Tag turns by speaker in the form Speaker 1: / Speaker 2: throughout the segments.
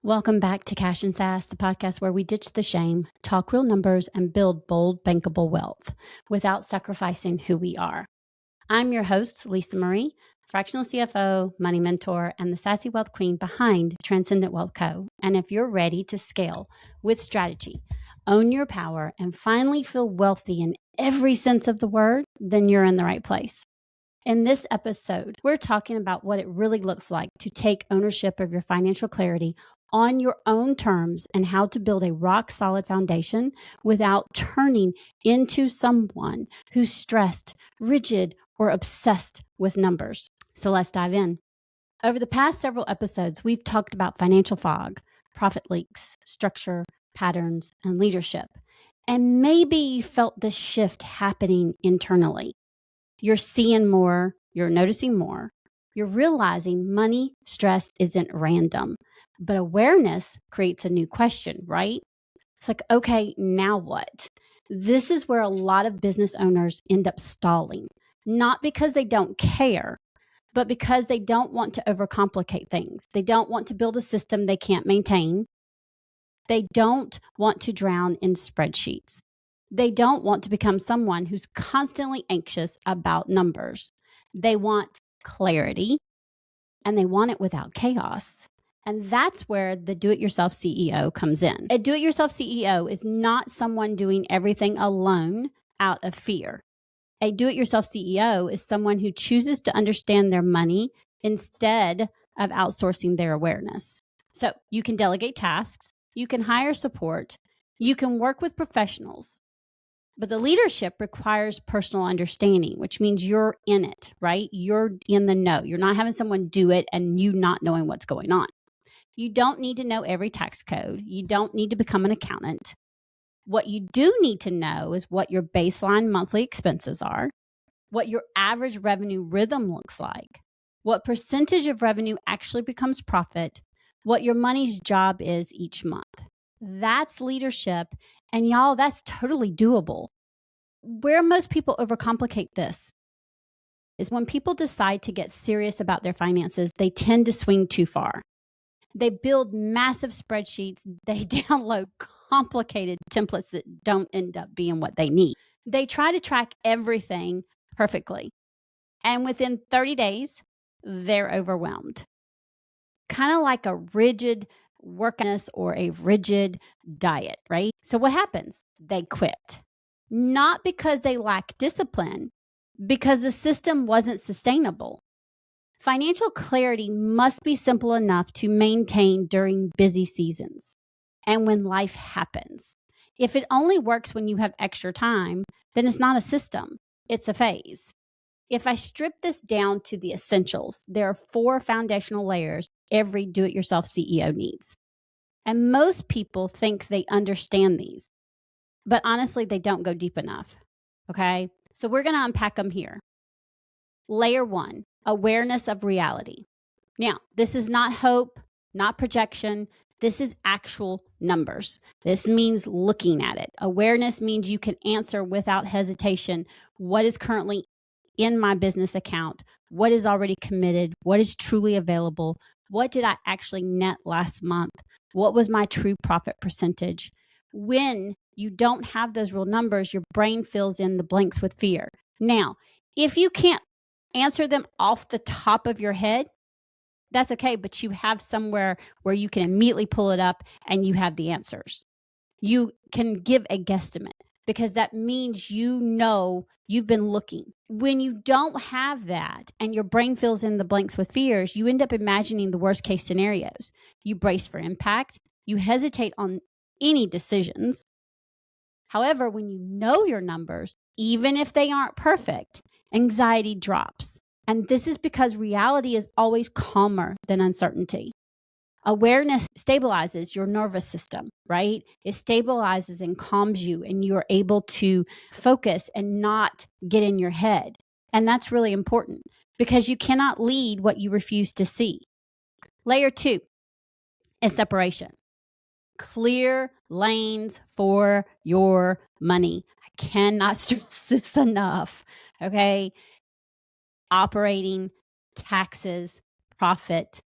Speaker 1: Welcome back to Cash and Sass, the podcast where we ditch the shame, talk real numbers, and build bold, bankable wealth without sacrificing who we are. I'm your host, Lisa Marie, fractional CFO, money mentor, and the Sassy Wealth Queen behind Transcendent Wealth Co. And if you're ready to scale with strategy, own your power, and finally feel wealthy in every sense of the word, then you're in the right place. In this episode, we're talking about what it really looks like to take ownership of your financial clarity on your own terms and how to build a rock solid foundation without turning into someone who's stressed, rigid, or obsessed with numbers. So let's dive in. Over the past several episodes, we've talked about financial fog, profit leaks, structure, patterns, and leadership. And maybe you felt this shift happening internally. You're seeing more, you're noticing more, you're realizing money stress isn't random. But awareness creates a new question, right? It's like, okay, now what? This is where a lot of business owners end up stalling, not because they don't care, but because they don't want to overcomplicate things. They don't want to build a system they can't maintain. They don't want to drown in spreadsheets. They don't want to become someone who's constantly anxious about numbers. They want clarity, and they want it without chaos. And that's where the do-it-yourself CEO comes in. A do-it-yourself CEO is not someone doing everything alone out of fear. A do-it-yourself CEO is someone who chooses to understand their money instead of outsourcing their awareness. So you can delegate tasks, you can hire support, you can work with professionals, but the leadership requires personal understanding, which means you're in it, right? You're in the know. You're not having someone do it and you not knowing what's going on. You don't need to know every tax code. You don't need to become an accountant. What you do need to know is what your baseline monthly expenses are, what your average revenue rhythm looks like, what percentage of revenue actually becomes profit, what your money's job is each month. That's leadership. And y'all, that's totally doable. Where most people overcomplicate this is when people decide to get serious about their finances, they tend to swing too far. They build massive spreadsheets. They download complicated templates that don't end up being what they need. They try to track everything perfectly. And within 30 days, they're overwhelmed. Kind of like a rigid workness or a rigid diet, right? So what happens? They quit. Not because they lack discipline, because the system wasn't sustainable. Financial clarity must be simple enough to maintain during busy seasons and when life happens. If it only works when you have extra time, then it's not a system, it's a phase. If I strip this down to the essentials, there are 4 foundational layers every do-it-yourself CEO needs. And most people think they understand these, but honestly, they don't go deep enough, okay? So we're going to unpack them here. Layer 1, awareness of reality. Now, this is not hope, not projection. This is actual numbers. This means looking at it. Awareness means you can answer without hesitation what is currently in my business account, what is already committed, what is truly available, what did I actually net last month, what was my true profit percentage. When you don't have those real numbers, your brain fills in the blanks with fear. Now, if you can't answer them off the top of your head, that's okay, but you have somewhere where you can immediately pull it up and you have the answers. You can give a guesstimate because that means you know you've been looking. When you don't have that and your brain fills in the blanks with fears, you end up imagining the worst case scenarios. You brace for impact. You hesitate on any decisions. However, when you know your numbers, even if they aren't perfect, anxiety drops. And this is because reality is always calmer than uncertainty. Awareness stabilizes your nervous system, right? It stabilizes and calms you, and you are able to focus and not get in your head. And that's really important because you cannot lead what you refuse to see. Layer 2 is separation. Clear lanes for your money. I cannot stress this enough, okay? Operating, taxes, profit,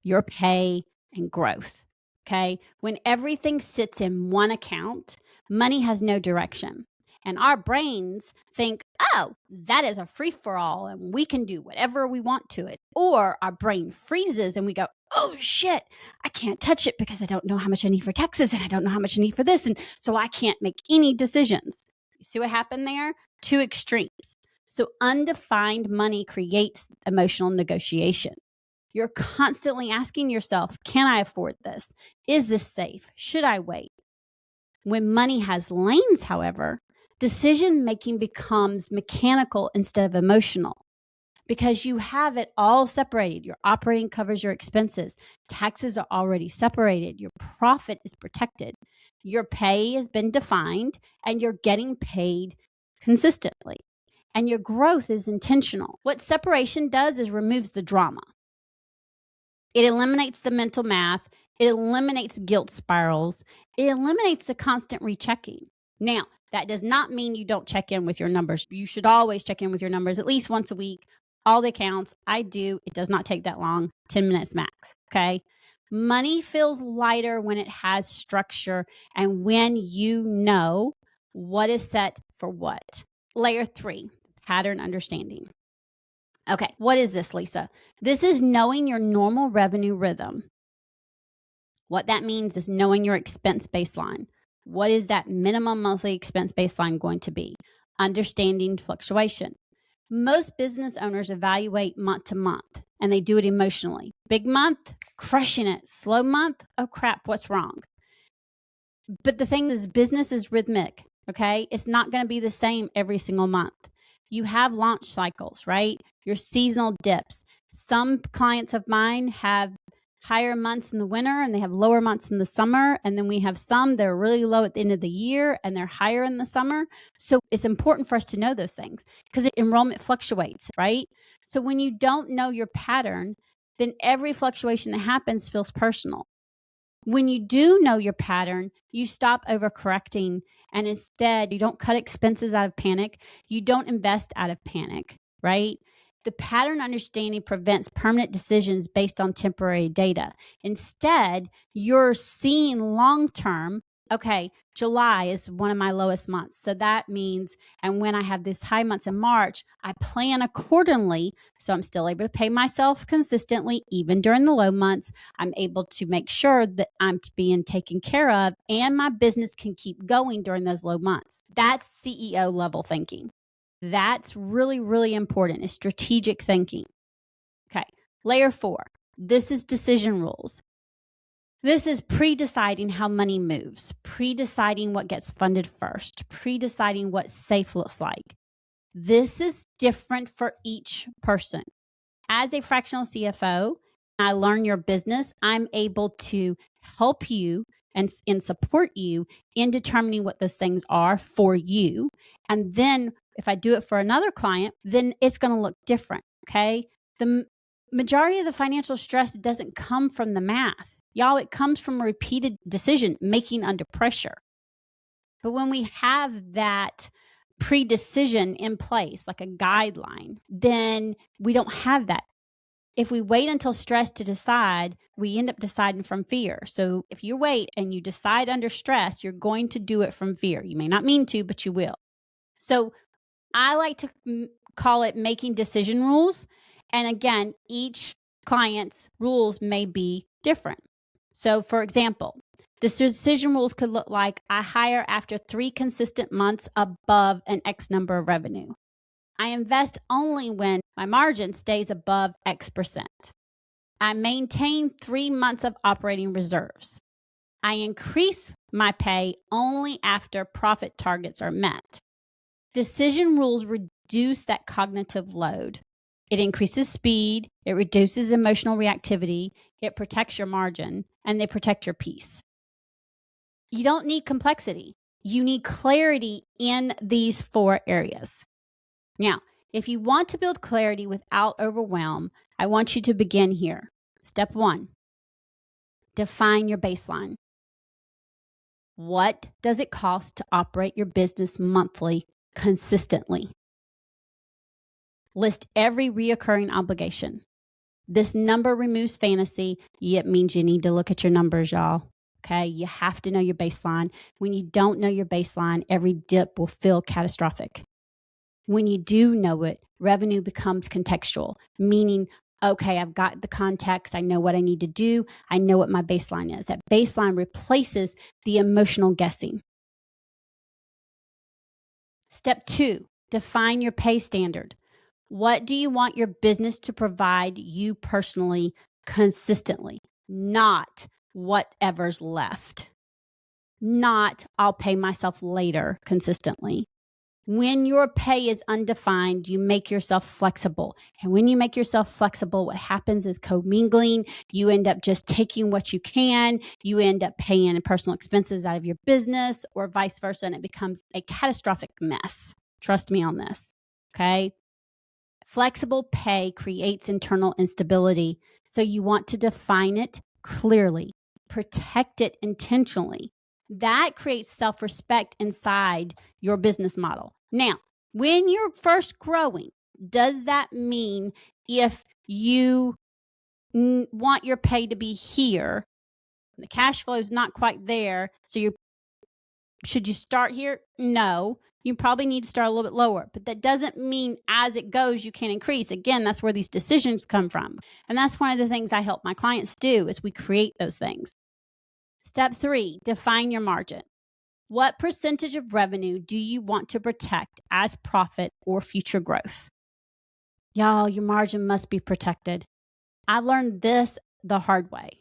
Speaker 1: your pay, and growth. Okay. When everything sits in one account, money has no direction. And our brains think, oh, that is a free for all and we can do whatever we want to it. Or our brain freezes and we go, oh shit, I can't touch it because I don't know how much I need for taxes and I don't know how much I need for this. And so I can't make any decisions. You see what happened there? Two extremes. So undefined money creates emotional negotiation. You're constantly asking yourself, can I afford this? Is this safe? Should I wait? When money has lanes, however, decision-making becomes mechanical instead of emotional because you have it all separated. Your operating covers your expenses. Taxes are already separated. Your profit is protected. Your pay has been defined and you're getting paid consistently. And your growth is intentional. What separation does is removes the drama. It eliminates the mental math. It eliminates guilt spirals. It eliminates the constant rechecking. Now, that does not mean you don't check in with your numbers. You should always check in with your numbers at least once a week. All the accounts, I do. It does not take that long, 10 minutes max, okay? Money feels lighter when it has structure and when you know what is set for what. Layer 3, pattern understanding. Okay, what is this, Lisa? This is knowing your normal revenue rhythm. What that means is knowing your expense baseline. What is that minimum monthly expense baseline going to be? Understanding fluctuation. Most business owners evaluate month to month, and they do it emotionally. Big month, crushing it. Slow month, oh crap, what's wrong? But the thing is, business is rhythmic, okay? It's not going to be the same every single month. You have launch cycles, right? Your seasonal dips. Some clients of mine have higher months in the winter and they have lower months in the summer. And then we have some that are really low at the end of the year and they're higher in the summer. So it's important for us to know those things because enrollment fluctuates, right? So when you don't know your pattern, then every fluctuation that happens feels personal. When you do know your pattern, you stop overcorrecting and instead you don't cut expenses out of panic. You don't invest out of panic, right? The pattern understanding prevents permanent decisions based on temporary data. Instead, you're seeing long-term, okay, July is one of my lowest months. So that means, and when I have these high months in March, I plan accordingly. So I'm still able to pay myself consistently, even during the low months. I'm able to make sure that I'm being taken care of and my business can keep going during those low months. That's CEO level thinking. That's really, really important. Is strategic thinking. Okay. Layer 4. This is decision rules. This is pre-deciding how money moves, pre-deciding what gets funded first, pre-deciding what safe looks like. This is different for each person. As a fractional CFO, I learn your business. I'm able to help you and support you in determining what those things are for you. And then if I do it for another client, then it's going to look different, okay? The majority of the financial stress doesn't come from the math. Y'all, it comes from a repeated decision making under pressure. But when we have that pre-decision in place, like a guideline, then we don't have that. If we wait until stress to decide, we end up deciding from fear. So if you wait and you decide under stress, you're going to do it from fear. You may not mean to, but you will. So I like to call it making decision rules. And again, each client's rules may be different. So for example, the decision rules could look like I hire after 3 consistent months above an X number of revenue. I invest only when my margin stays above X%. I maintain 3 months of operating reserves. I increase my pay only after profit targets are met. Decision rules reduce that cognitive load. It increases speed, it reduces emotional reactivity, it protects your margin, and they protect your peace. You don't need complexity. You need clarity in these 4 areas. Now, if you want to build clarity without overwhelm, I want you to begin here. Step 1, define your baseline. What does it cost to operate your business monthly consistently? List every reoccurring obligation. This number removes fantasy, yet means you need to look at your numbers, y'all. Okay, you have to know your baseline. When you don't know your baseline, every dip will feel catastrophic. When you do know it, revenue becomes contextual, meaning, okay, I've got the context. I know what I need to do. I know what my baseline is. That baseline replaces the emotional guessing. Step 2, define your pay standard. What do you want your business to provide you personally consistently? Not whatever's left. Not I'll pay myself later consistently. When your pay is undefined, you make yourself flexible. And when you make yourself flexible, what happens is commingling. You end up just taking what you can. You end up paying personal expenses out of your business or vice versa, and it becomes a catastrophic mess. Trust me on this, okay? Flexible pay creates internal instability, so you want to define it clearly, protect it intentionally. That creates self-respect inside your business model. Now, when you're first growing, does that mean if you want your pay to be here, the cash flow is not quite there, so should you start here? No. You probably need to start a little bit lower, but that doesn't mean as it goes, you can increase. Again, that's where these decisions come from. And that's one of the things I help my clients do is we create those things. Step 3, define your margin. What percentage of revenue do you want to protect as profit or future growth? Y'all, your margin must be protected. I learned this the hard way.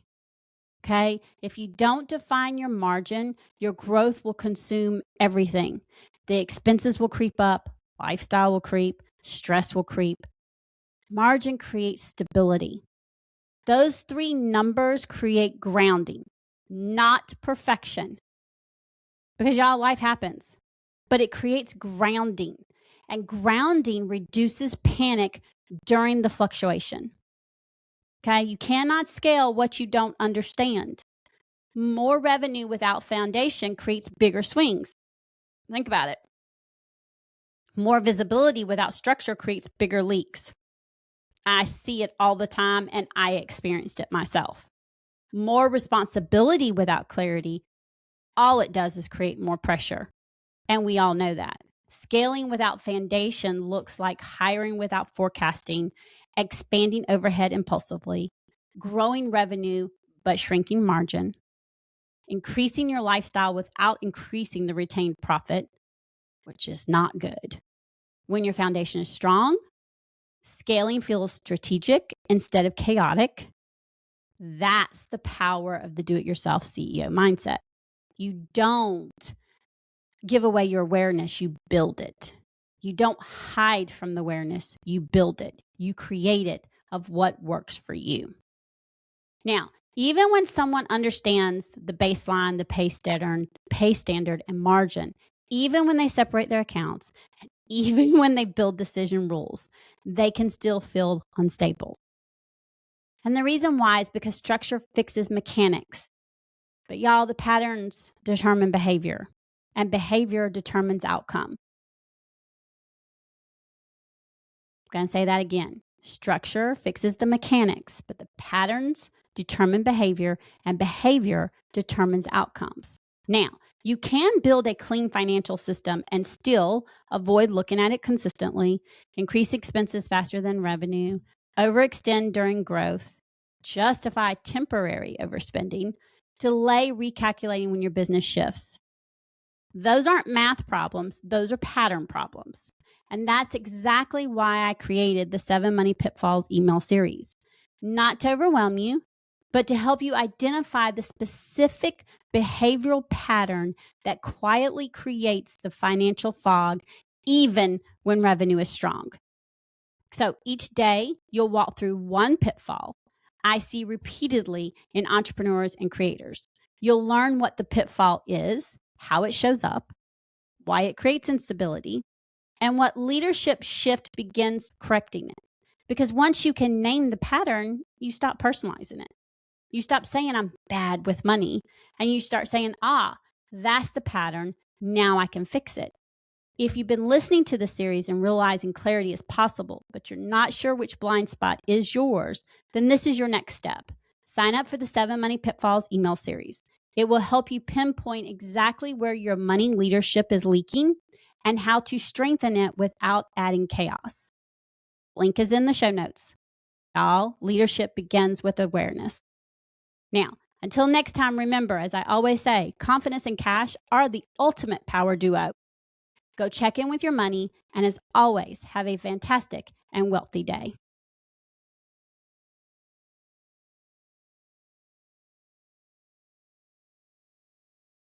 Speaker 1: Okay? If you don't define your margin, your growth will consume everything. The expenses will creep up, lifestyle will creep, stress will creep. Margin creates stability. Those 3 numbers create grounding, not perfection. Because y'all, life happens, but it creates grounding. And grounding reduces panic during the fluctuation. Okay? You cannot scale what you don't understand. More revenue without foundation creates bigger swings. Think about it. More visibility without structure creates bigger leaks. I see it all the time, and I experienced it myself. More responsibility without clarity, all it does is create more pressure. And we all know that. Scaling without foundation looks like hiring without forecasting, expanding overhead impulsively, growing revenue but shrinking margin, increasing your lifestyle without increasing the retained profit, which is not good. When your foundation is strong, scaling feels strategic instead of chaotic. That's the power of the do-it-yourself CEO mindset. You don't give away your awareness, you build it. You don't hide from the awareness, you build it. You create it of what works for you. Now, even when someone understands the baseline, the pay standard and margin, even when they separate their accounts, and even when they build decision rules, they can still feel unstable. And the reason why is because structure fixes mechanics. But y'all, the patterns determine behavior, and behavior determines outcome. I'm going to say that again. Structure fixes the mechanics, but the patterns determine behavior, and behavior determines outcomes. Now, you can build a clean financial system and still avoid looking at it consistently, increase expenses faster than revenue, overextend during growth, justify temporary overspending, delay recalculating when your business shifts. Those aren't math problems, those are pattern problems. And that's exactly why I created the 7 Money Pitfalls email series. Not to overwhelm you, but to help you identify the specific behavioral pattern that quietly creates the financial fog, even when revenue is strong. So each day, you'll walk through one pitfall I see repeatedly in entrepreneurs and creators. You'll learn what the pitfall is, how it shows up, why it creates instability, and what leadership shift begins correcting it. Because once you can name the pattern, you stop personalizing it. You stop saying, I'm bad with money, and you start saying, that's the pattern. Now I can fix it. If you've been listening to the series and realizing clarity is possible, but you're not sure which blind spot is yours, then this is your next step. Sign up for the 7 Money Pitfalls email series. It will help you pinpoint exactly where your money leadership is leaking and how to strengthen it without adding chaos. Link is in the show notes. Y'all, leadership begins with awareness. Now, until next time, remember, as I always say, confidence and cash are the ultimate power duo. Go check in with your money, and as always, have a fantastic and wealthy day.